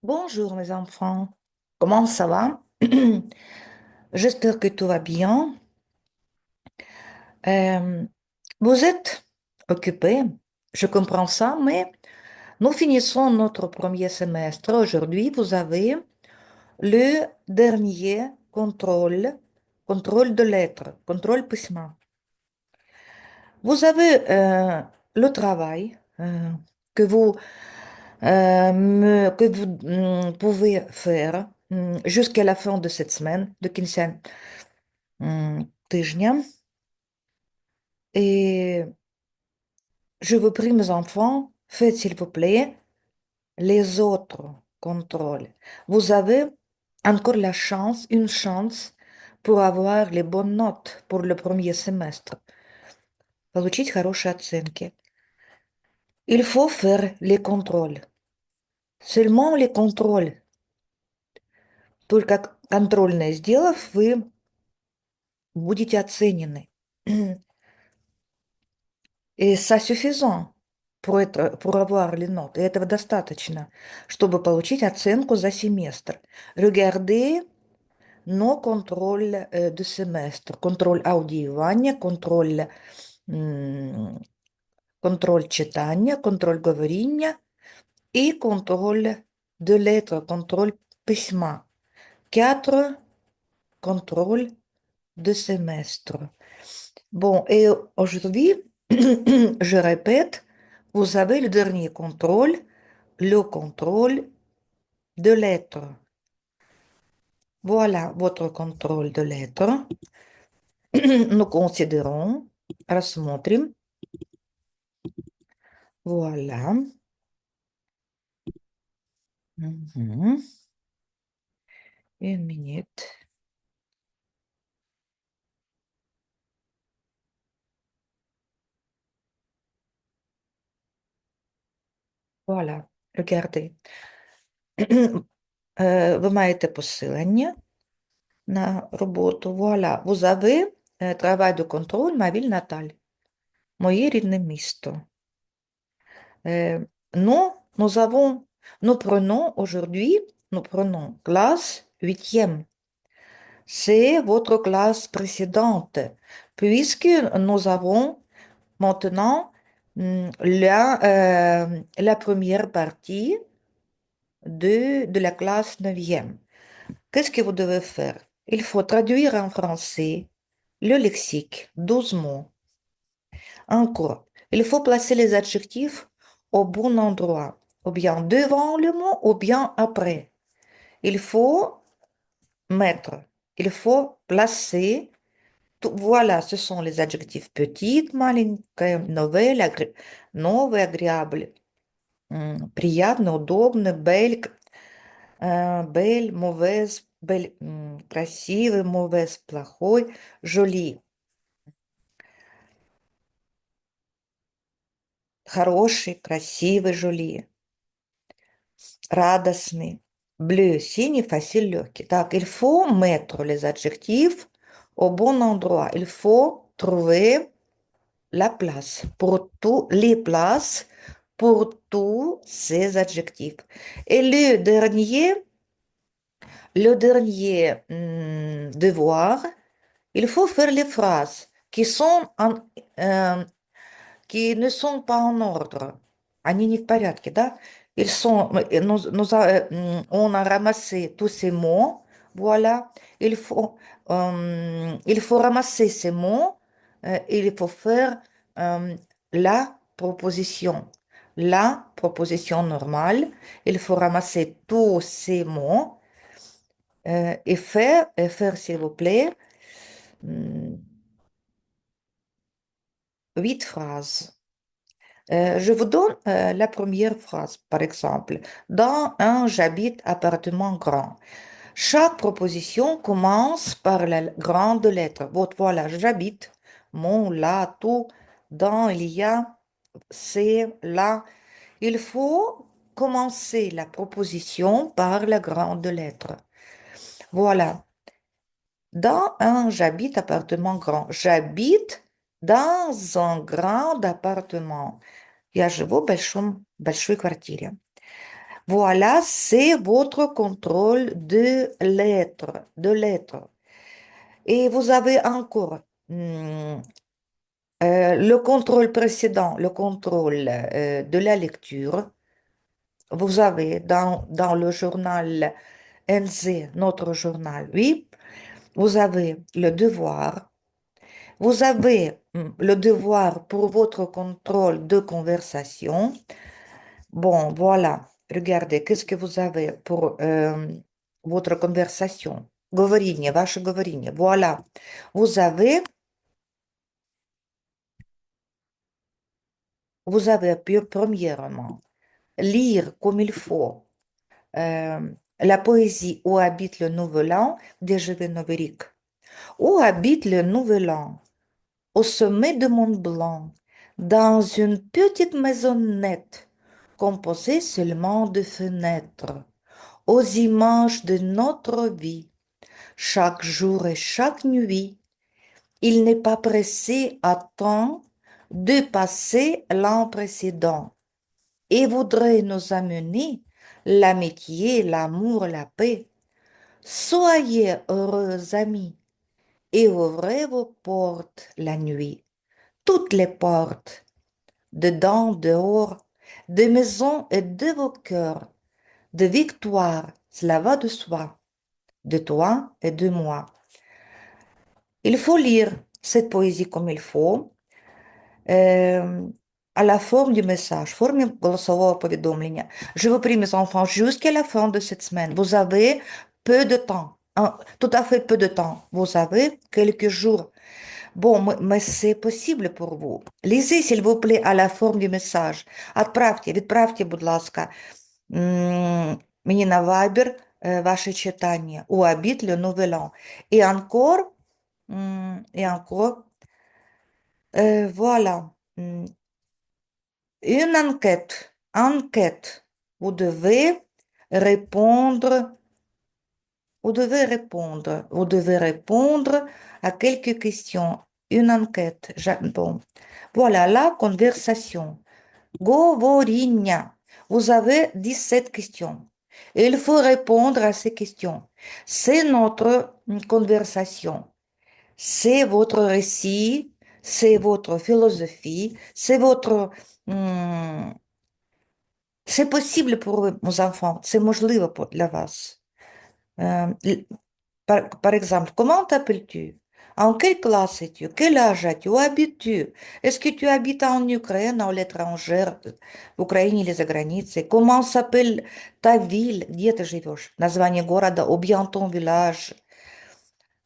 Bonjour mes enfants, comment ça va? J'espère que tout va bien. Euh, Vous êtes occupés, je comprends ça, mais nous finissons notre premier semestre. Aujourd'hui, vous avez le dernier contrôle de lettres, contrôle paiement. Vous avez le travail que vous pouvez faire jusqu'à la fin de cette semaine, de кінця тижня. Et je vous prie, mes enfants, faites s'il vous plaît les autres contrôles. Vous avez encore la chance, une chance pour avoir les bonnes notes pour le premier semestre, получить хорошие оценки. Il faut faire les contrôles. Seulement les contrôles. Только контрольные сделав, вы будете оценены. Et ça suffisant pour avoir les notes. Et этого достаточно, чтобы получить оценку за семестр. Regardez nos contrôles de semestre. Контроль аудиевания, контроль читания, контроль говорения и контроль de lettres, contrôle письма. Quatre contrôles de semestre. Bon, et aujourd'hui, je répète, vous avez le dernier contrôle, le contrôle de lettres. Voilà votre contrôle de lettres. Nous considérons, рассмотрим. Voilà. Mhm. Une minute. Voilà, regardez. Ви маєте посилання на роботу. Voilà. Vous avez travail de contrôle, ma ville natale. Моє рідне місто. Nous, nous prenons aujourd'hui, nous prenons classe huitième. C'est votre classe précédente, puisque nous avons maintenant la première partie de la classe neuvième. Qu'est-ce que vous devez faire? Il faut traduire en français le lexique, 12 mots. Encore, il faut placer les adjectifs au bon endroit, ou bien devant le mot, ou bien après. Il faut mettre, il faut placer, voilà, ce sont les adjectifs petite, маленькая, новый, agréable, приятный, удобный, belle, mauvaise, belle, красивый, mauvaise, плохой, joli, хороший, красивый, joli. Радостный. Bleu, синий, facile, легкий. Так, il faut mettre les adjectifs au bon endroit. Il faut trouver la place pour tous les places pour tous ces adjectifs. Et le dernier devoir, il faut faire les phrases qui ne sont pas en ordre. Они не в порядке, да? On a ramassé tous ces mots. Voilà. Il faut ramasser ces mots. Il faut faire euh, la proposition. La proposition normale. Il faut ramasser tous ces mots et faire, s'il vous plaît, 8 phrases. Je vous donne la première phrase, par exemple. Dans un j'habite appartement grand. Chaque proposition commence par la grande lettre. Voilà, j'habite, mon, là, tout, dans, il y a, c'est, là. Il faut commencer la proposition par la grande lettre. Voilà. Dans un j'habite appartement grand. J'habite dans un grand appartement. Я живу в большой квартире. Voilà, c'est votre contrôle de lettres. Et vous avez encore le contrôle précédent, le contrôle de la lecture. Vous avez dans le journal NZ, notre journal, oui, vous avez le devoir. Vous avez le devoir pour votre contrôle de conversation. Bon, voilà. Regardez, qu'est-ce que vous avez pour votre conversation? Говорение, ваше говорение. Voilà. Vous avez, premièrement, lire comme il faut euh, la poésie Où habite le nouvel an d'Hervé Novéric. Où habite le nouvel an? Au sommet de Mont Blanc, dans une petite maisonnette composée seulement de fenêtres, aux images de notre vie, chaque jour et chaque nuit. Il n'est pas pressé à temps de passer l'an précédent et voudrait nous amener l'amitié, l'amour, la paix. Soyez heureux, amis, et ouvrez vos portes la nuit, toutes les portes, dedans, dehors, des maisons et de vos cœurs, de victoire, cela va de soi, de toi et de moi. Il faut lire cette poésie comme il faut, euh, à la forme du message, форме голосового поведомления. Je vous prie, mes enfants, jusqu'à la fin de cette semaine, vous avez peu de temps, tout à fait peu de temps. Vous avez quelques jours. Bon, mais c'est possible pour vous. Lisez, s'il vous plaît, à la forme du message. Відправте, будь ласка, мені на Viber ваше читання. Où habite le nouvel an. Et encore, voilà. Une enquête. Enquête. Vous devez répondre. Vous devez répondre à quelques questions. Une enquête. Bon. Voilà la conversation. Говоріння. Vous avez 17 questions. Et il faut répondre à ces questions. C'est notre conversation. C'est votre récit, c'est votre philosophie, c'est votre... м, c'est possible pour vous, mes enfants, c'est можливо для вас. Par exemple, comment t'appelles-tu? En quelle classe es-tu? Quel âge as-tu? Où habites-tu? Est-ce que tu habites en Ukraine, à l'étranger, в Украине или за границей? Comment s'appelle ta ville? Где ты живешь? Название города, ou bien ton village?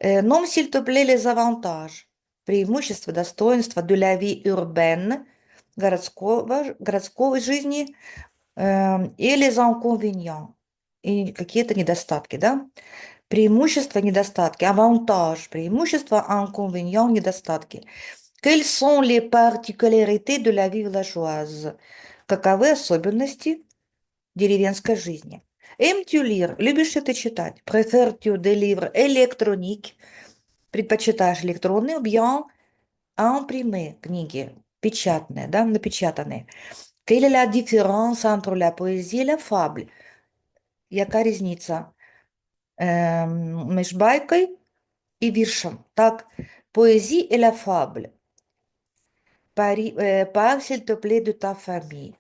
Nomme, s'il te plaît, les avantages, преимущества, достоинства de la vie urbaine, городской жизни, и les inconvénients, и какие-то недостатки, да? Преимущества, недостатки, avantages, преимущества, inconvénients, недостатки. Quelles sont les particularités de la vie villageoise? Каковы особенности деревенской жизни? Aimes-tu lire? Любишь ли ты читать? Préfères-tu des livres électroniques? Предпочитаешь электронные, ou bien imprimé, книги, печатные, да, напечатанные. Quelle est la différence entre la poésie et la fable? Яка різниця між байкою і віршем? Так, poésie et la fable. Parle, s'il te plaît, de ta famille.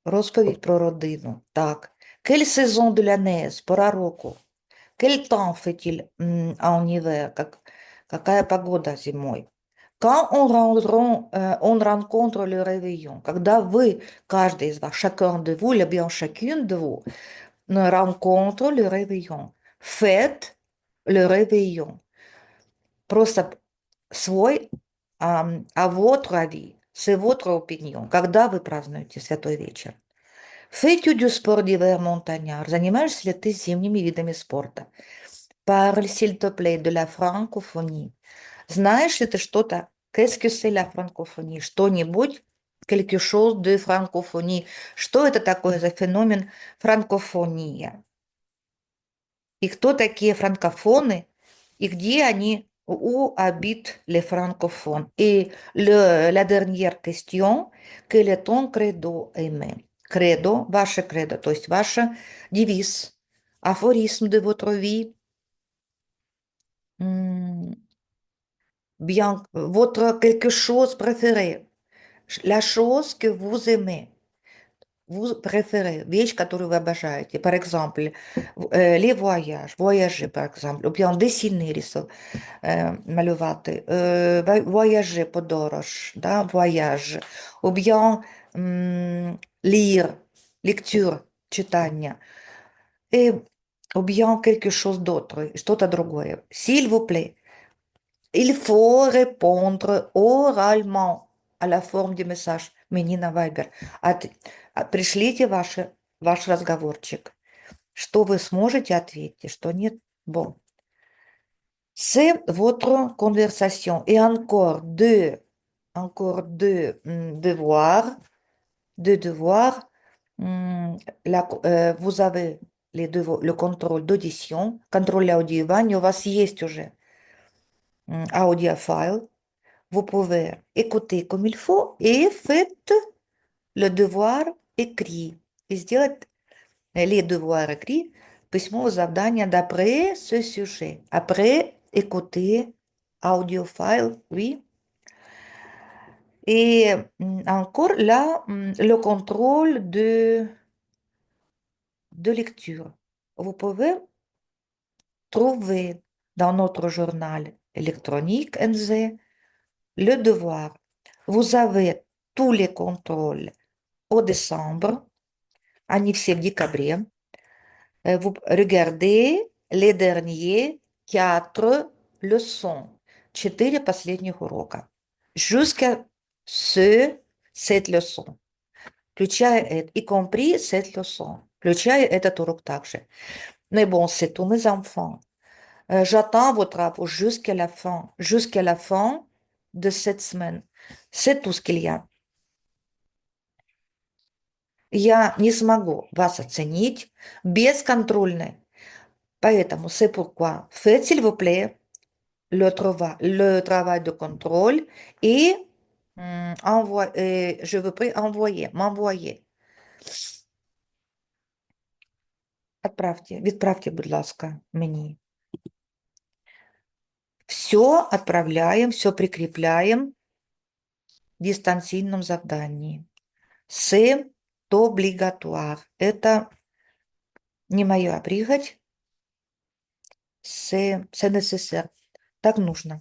Розповідь про родину. Так. Quelle saison de l'année? Пора року. Quel temps fait-il en hiver? Какая погода зимой? Quand on rencontre le réveillon, когда вы, каждый из вас, chacun de vous, или bien chacune de vous, rencontre le réveillon, faites le réveillon. Просто свой, à votre avis, c'est votre opinion, когда вы празднуете Святой вечер. Fais-tu du sport d'hiver montagnard? Занимаешься ли ты зимними видами спорта? Parle, s'il te plaît, de la francophonie. Знаешь ли ты что-то? Qu'est-ce que c'est la francophonie? Что-нибудь? Quelque chose de francophonie. Что это такое за феномен франкофония? И кто такие франкофоны? И где они? Où habitent les francophones? Et la dernière question, quel est ton credo aimé? кредо, ваше кредо, то есть ваш девиз, афоризм de votre vie, bien, votre quelque chose préféré, la chose que vous aimez. Vous préférez, вещь, которую вы обожаете. Par exemple, les voyages, voyager, par exemple, ou bien dessiner, малювати, voyager, подорож, да, voyage, ou bien lire, lecture, читание, et, ou bien quelque chose d'autre, что-то другое. S'il vous plaît, il faut répondre oralement à la forme du message. Мне на Viber. Пришлите ваш разговорчик. Что вы сможете ответить, что нет. Bon. C'est votre conversation. Et encore deux devoirs. Deux devoirs. Vous avez le contrôle d'audition, contrôle аудиования. У вас есть уже аудиофайл. Vous pouvez écouter comme il faut et faites le devoir écrit. И сделать les devoirs écrits, письмо задание d'après ce sujet. Après, écouter audioфайл, oui. Et encore là, le contrôle de lecture. Vous pouvez trouver dans notre journal électronique NZ le devoir. Vous avez tous les contrôles au décembre, они все в декабре. Vous regardez les derniers 4 leçons, 4 последних урока, jusqu'à cette leçon, включая, y compris cette leçon, включая этот урок также. Mais bon, c'est tous mes enfants. J'attends votre rapport jusqu'à la fin de cette semaine. C'est tout ce qu'il y a. Я не смогу вас оценить бесконтрольно. Поэтому c'est pourquoi faites s'il vous plaît le travail de contrôle et je vous prie m'envoyer. Відправте, будь ласка, мені. Все отправляем, все прикрепляем в дистанційному завданні. C'est obligatoire. Это не моя прихоть, c'est nécessaire. Так нужно.